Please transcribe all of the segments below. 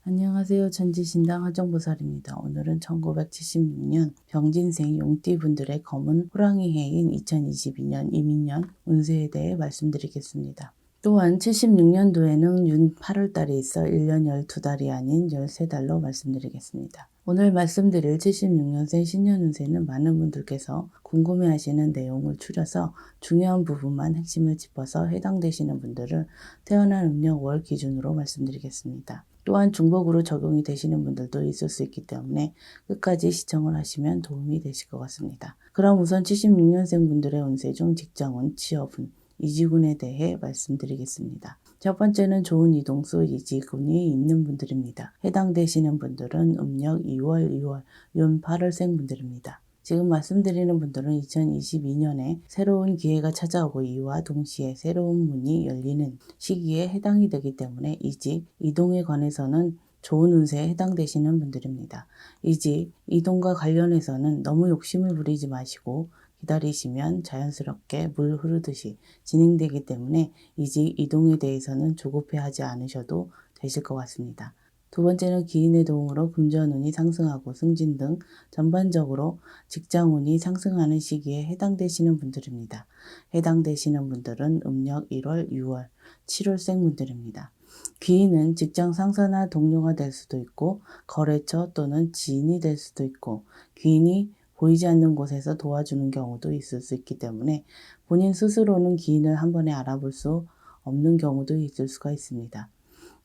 안녕하세요. 천지신당 하정보살입니다. 오늘은 1976년 병진생 용띠분들의 검은 호랑이 해인 2022년 이민년 운세에 대해 말씀드리겠습니다. 또한 76년도에는 윤 8월달이 있어 1년 12달이 아닌 13달로 말씀드리겠습니다. 오늘 말씀드릴 76년생 신년 운세는 많은 분들께서 궁금해하시는 내용을 추려서 중요한 부분만 핵심을 짚어서 해당되시는 분들을 태어난 음력 월 기준으로 말씀드리겠습니다. 또한 중복으로 적용이 되시는 분들도 있을 수 있기 때문에 끝까지 시청을 하시면 도움이 되실 것 같습니다. 그럼 우선 76년생 분들의 운세 중 직장운, 취업운, 이직운에 대해 말씀드리겠습니다. 첫 번째는 좋은 이동수 이직운이 있는 분들입니다. 해당되시는 분들은 음력 2월, 2월, 윤 8월생 분들입니다. 지금 말씀드리는 분들은 2022년에 새로운 기회가 찾아오고 이와 동시에 새로운 문이 열리는 시기에 해당이 되기 때문에 이직, 이동에 관해서는 좋은 운세에 해당되시는 분들입니다. 이직, 이동과 관련해서는 너무 욕심을 부리지 마시고 기다리시면 자연스럽게 물 흐르듯이 진행되기 때문에 이직, 이동에 대해서는 조급해하지 않으셔도 되실 것 같습니다. 두 번째는 기인의 도움으로 금전운이 상승하고 승진 등 전반적으로 직장운이 상승하는 시기에 해당되시는 분들입니다. 해당되시는 분들은 음력 1월, 6월, 7월생 분들입니다. 귀인은 직장 상사나 동료가 될 수도 있고 거래처 또는 지인이 될 수도 있고 귀인이 보이지 않는 곳에서 도와주는 경우도 있을 수 있기 때문에 본인 스스로는 귀인을 한 번에 알아볼 수 없는 경우도 있을 수가 있습니다.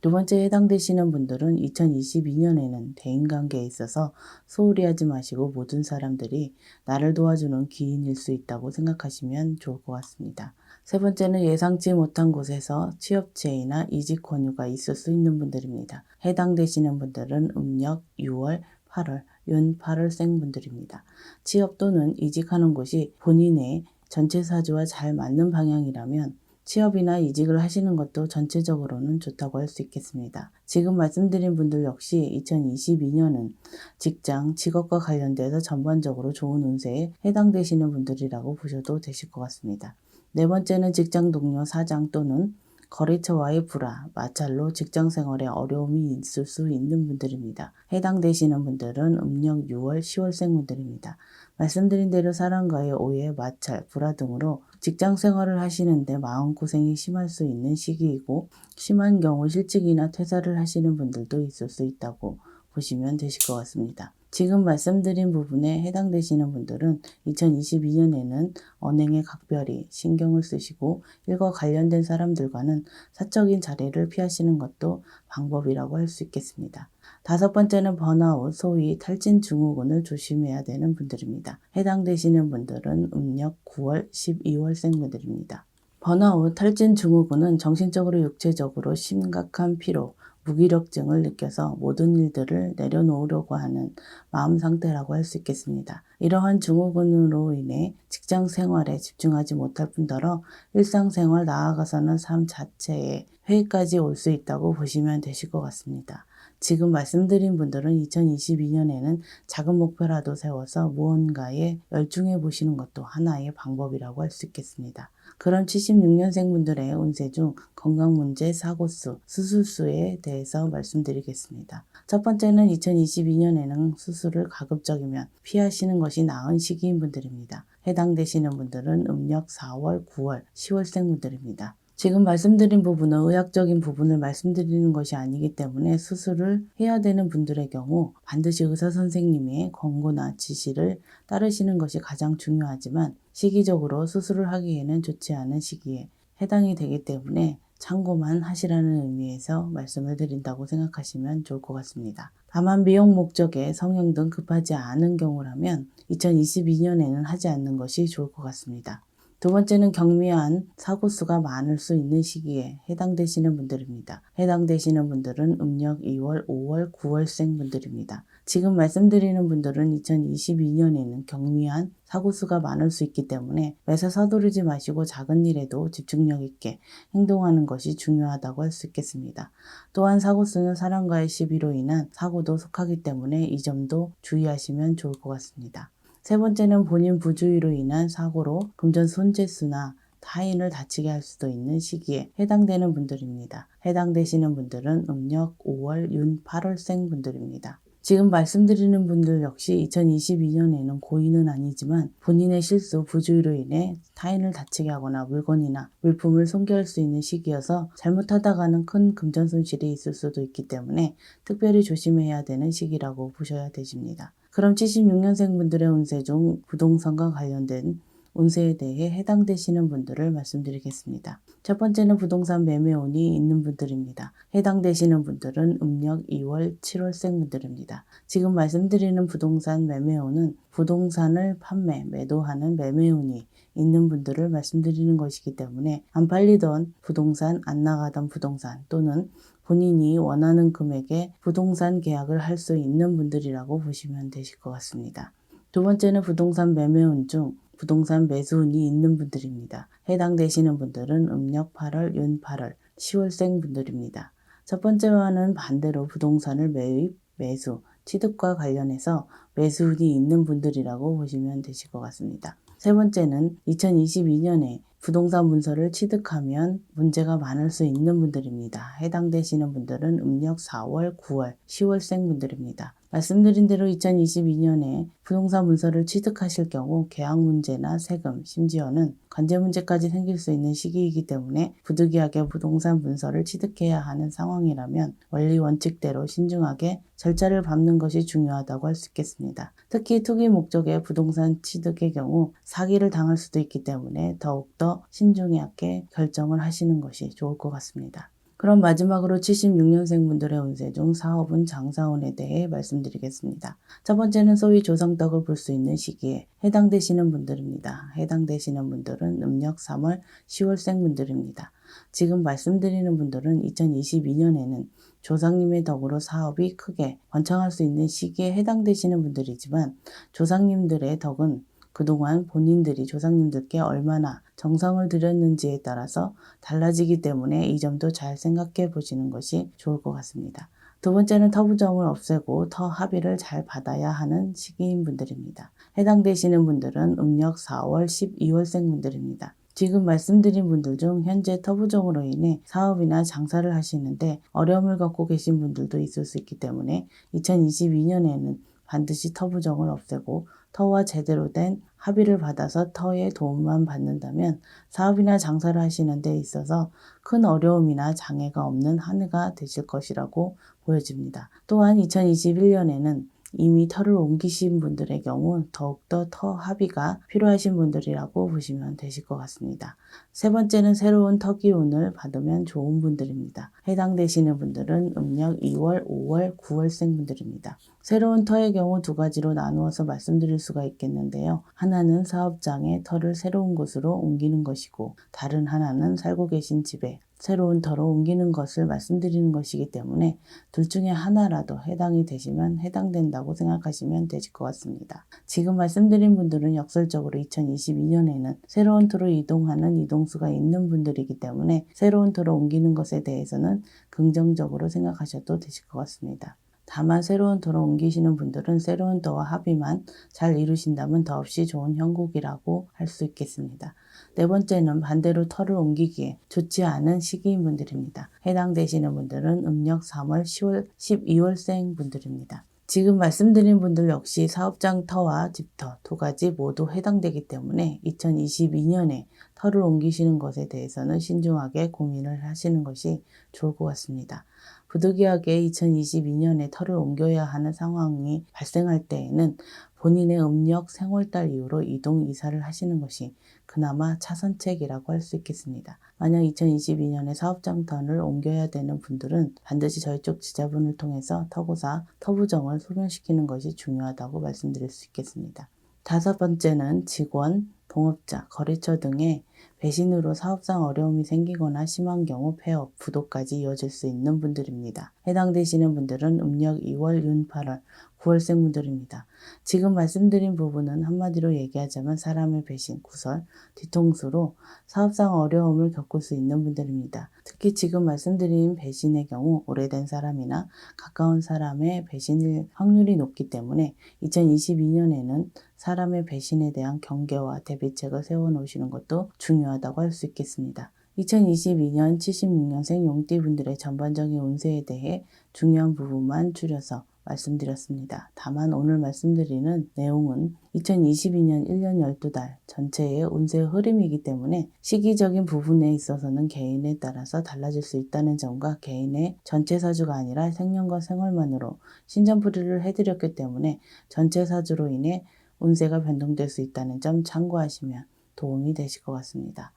두 번째 해당되시는 분들은 2022년에는 대인관계에 있어서 소홀히 하지 마시고 모든 사람들이 나를 도와주는 귀인일 수 있다고 생각하시면 좋을 것 같습니다. 세 번째는 예상치 못한 곳에서 취업 제의나 이직 권유가 있을 수 있는 분들입니다. 해당되시는 분들은 음력 6월, 8월, 윤 8월생 분들입니다. 취업 또는 이직하는 곳이 본인의 전체 사주와 잘 맞는 방향이라면 취업이나 이직을 하시는 것도 전체적으로는 좋다고 할 수 있겠습니다. 지금 말씀드린 분들 역시 2022년은 직장, 직업과 관련돼서 전반적으로 좋은 운세에 해당되시는 분들이라고 보셔도 되실 것 같습니다. 네 번째는 직장 동료, 사장 또는 거래처와의 불화, 마찰로 직장 생활에 어려움이 있을 수 있는 분들입니다. 해당되시는 분들은 음력 6월, 10월생 분들입니다. 말씀드린 대로 사람과의 오해, 마찰, 불화 등으로 직장 생활을 하시는데 마음고생이 심할 수 있는 시기이고 심한 경우 실직이나 퇴사를 하시는 분들도 있을 수 있다고 보시면 되실 것 같습니다. 지금 말씀드린 부분에 해당되시는 분들은 2022년에는 언행에 각별히 신경을 쓰시고 일과 관련된 사람들과는 사적인 자리를 피하시는 것도 방법이라고 할 수 있겠습니다. 다섯 번째는 번아웃, 소위 탈진 증후군을 조심해야 되는 분들입니다. 해당되시는 분들은 음력 9월, 12월생 분들입니다. 번아웃, 탈진 증후군은 정신적으로 육체적으로 심각한 피로, 무기력증을 느껴서 모든 일들을 내려놓으려고 하는 마음 상태라고 할 수 있겠습니다. 이러한 증후군으로 인해 직장 생활에 집중하지 못할 뿐더러 일상생활 나아가서는 삶 자체에 회의까지 올 수 있다고 보시면 되실 것 같습니다. 지금 말씀드린 분들은 2022년에는 작은 목표라도 세워서 무언가에 열중해 보시는 것도 하나의 방법이라고 할 수 있겠습니다. 그럼 76년생 분들의 운세 중 건강 문제, 사고수, 수술수에 대해서 말씀드리겠습니다. 첫 번째는 2022년에는 수술을 가급적이면 피하시는 것이 나은 시기인 분들입니다. 해당되시는 분들은 음력 4월, 9월, 10월생 분들입니다. 지금 말씀드린 부분은 의학적인 부분을 말씀드리는 것이 아니기 때문에 수술을 해야 되는 분들의 경우 반드시 의사 선생님의 권고나 지시를 따르시는 것이 가장 중요하지만 시기적으로 수술을 하기에는 좋지 않은 시기에 해당이 되기 때문에 참고만 하시라는 의미에서 말씀을 드린다고 생각하시면 좋을 것 같습니다. 다만 미용 목적에 성형 등 급하지 않은 경우라면 2022년에는 하지 않는 것이 좋을 것 같습니다. 두 번째는 경미한 사고수가 많을 수 있는 시기에 해당되시는 분들입니다. 해당되시는 분들은 음력 2월, 5월, 9월생 분들입니다. 지금 말씀드리는 분들은 2022년에는 경미한 사고수가 많을 수 있기 때문에 매사 서두르지 마시고 작은 일에도 집중력 있게 행동하는 것이 중요하다고 할 수 있겠습니다. 또한 사고수는 사람과의 시비로 인한 사고도 속하기 때문에 이 점도 주의하시면 좋을 것 같습니다. 세 번째는 본인 부주의로 인한 사고로 금전 손재수나 타인을 다치게 할 수도 있는 시기에 해당되는 분들입니다. 해당되시는 분들은 음력 5월, 윤 8월생 분들입니다. 지금 말씀드리는 분들 역시 2022년에는 고인은 아니지만 본인의 실수, 부주의로 인해 타인을 다치게 하거나 물건이나 물품을 손괴할 수 있는 시기여서 잘못하다가는 큰 금전 손실이 있을 수도 있기 때문에 특별히 조심해야 되는 시기라고 보셔야 되십니다. 그럼 76년생 분들의 운세 중 부동산과 관련된 운세에 대해 해당되시는 분들을 말씀드리겠습니다. 첫 번째는 부동산 매매운이 있는 분들입니다. 해당되시는 분들은 음력 2월, 7월생 분들입니다. 지금 말씀드리는 부동산 매매운은 부동산을 판매, 매도하는 매매운이 있는 분들을 말씀드리는 것이기 때문에 안 팔리던 부동산, 안 나가던 부동산 또는 본인이 원하는 금액의 부동산 계약을 할 수 있는 분들이라고 보시면 되실 것 같습니다. 두 번째는 부동산 매매운 중 부동산 매수운이 있는 분들입니다. 해당되시는 분들은 음력 8월, 윤 8월, 10월생 분들입니다. 첫 번째와는 반대로 부동산을 매입, 매수, 취득과 관련해서 매수운이 있는 분들이라고 보시면 되실 것 같습니다. 세 번째는 2022년에 부동산 문서를 취득하면 문제가 많을 수 있는 분들입니다. 해당되시는 분들은 음력 4월, 9월, 10월생 분들입니다. 말씀드린 대로 2022년에 부동산 문서를 취득하실 경우 계약 문제나 세금, 심지어는 관제 문제까지 생길 수 있는 시기이기 때문에 부득이하게 부동산 문서를 취득해야 하는 상황이라면 원리 원칙대로 신중하게 절차를 밟는 것이 중요하다고 할 수 있겠습니다. 특히 투기 목적의 부동산 취득의 경우 사기를 당할 수도 있기 때문에 더욱더 신중하게 결정을 하시는 것이 좋을 것 같습니다. 그럼 마지막으로 76년생 분들의 운세 중 사업운, 장사운에 대해 말씀드리겠습니다. 첫 번째는 소위 조상덕을 볼 수 있는 시기에 해당되시는 분들입니다. 해당되시는 분들은 음력 3월, 10월생 분들입니다. 지금 말씀드리는 분들은 2022년에는 조상님의 덕으로 사업이 크게 번창할 수 있는 시기에 해당되시는 분들이지만 조상님들의 덕은 그동안 본인들이 조상님들께 얼마나 정성을 들였는지에 따라서 달라지기 때문에 이 점도 잘 생각해 보시는 것이 좋을 것 같습니다. 두 번째는 터부정을 없애고 터 합의를 잘 받아야 하는 시기인 분들입니다. 해당되시는 분들은 음력 4월, 12월생 분들입니다. 지금 말씀드린 분들 중 현재 터부정으로 인해 사업이나 장사를 하시는데 어려움을 겪고 계신 분들도 있을 수 있기 때문에 2022년에는 반드시 터부정을 없애고 터와 제대로 된 합의를 받아서 터의 도움만 받는다면 사업이나 장사를 하시는 데 있어서 큰 어려움이나 장애가 없는 한 해가 되실 것이라고 보여집니다. 또한 2021년에는 이미 터를 옮기신 분들의 경우 더욱더 터 합의가 필요하신 분들이라고 보시면 되실 것 같습니다. 세 번째는 새로운 터 기운을 받으면 좋은 분들입니다. 해당되시는 분들은 음력 2월, 5월, 9월생 분들입니다. 새로운 터의 경우 두 가지로 나누어서 말씀드릴 수가 있겠는데요. 하나는 사업장에 터를 새로운 곳으로 옮기는 것이고 다른 하나는 살고 계신 집에 새로운 터로 옮기는 것을 말씀드리는 것이기 때문에 둘 중에 하나라도 해당이 되시면 해당된다고 생각하시면 되실 것 같습니다. 지금 말씀드린 분들은 역설적으로 2022년에는 새로운 터로 이동하는 이동수가 있는 분들이기 때문에 새로운 터로 옮기는 것에 대해서는 긍정적으로 생각하셔도 되실 것 같습니다. 다만 새로운 터로 옮기시는 분들은 새로운 터와 합의만 잘 이루신다면 더없이 좋은 형국이라고 할 수 있겠습니다. 네 번째는 반대로 터를 옮기기에 좋지 않은 시기인 분들입니다. 해당되시는 분들은 음력 3월, 10월, 12월생 분들입니다. 지금 말씀드린 분들 역시 사업장 터와 집터 두 가지 모두 해당되기 때문에 2022년에 터를 옮기시는 것에 대해서는 신중하게 고민을 하시는 것이 좋을 것 같습니다. 부득이하게 2022년에 터를 옮겨야 하는 상황이 발생할 때에는 본인의 음력 생월달 이후로 이동 이사를 하시는 것이 그나마 차선책이라고 할 수 있겠습니다. 만약 2022년에 사업장 터를 옮겨야 되는 분들은 반드시 저희 쪽 지자분을 통해서 터고사, 터부정을 소멸시키는 것이 중요하다고 말씀드릴 수 있겠습니다. 다섯 번째는 직원, 동업자, 거래처 등의 배신으로 사업상 어려움이 생기거나 심한 경우 폐업, 부도까지 이어질 수 있는 분들입니다. 해당되시는 분들은 음력 2월, 윤 8월, 9월생 분들입니다. 지금 말씀드린 부분은 한마디로 얘기하자면 사람의 배신, 구설, 뒤통수로 사업상 어려움을 겪을 수 있는 분들입니다. 특히 지금 말씀드린 배신의 경우 오래된 사람이나 가까운 사람의 배신일 확률이 높기 때문에 2022년에는 사람의 배신에 대한 경계와 대비책을 세워놓으시는 것도 중요하다고 할 수 있겠습니다. 2022년 76년생 용띠분들의 전반적인 운세에 대해 중요한 부분만 줄여서 말씀드렸습니다. 다만 오늘 말씀드리는 내용은 2022년 1년 12달 전체의 운세 흐름이기 때문에 시기적인 부분에 있어서는 개인에 따라서 달라질 수 있다는 점과 개인의 전체 사주가 아니라 생년과 생월만으로 신전풀이를 해드렸기 때문에 전체 사주로 인해 운세가 변동될 수 있다는 점 참고하시면 도움이 되실 것 같습니다.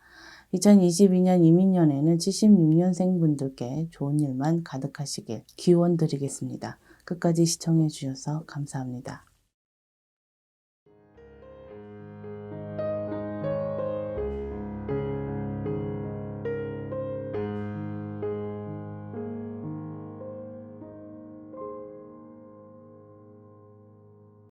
2022년 이민년에는 76년생 분들께 좋은 일만 가득하시길 기원 드리겠습니다. 끝까지 시청해 주셔서 감사합니다.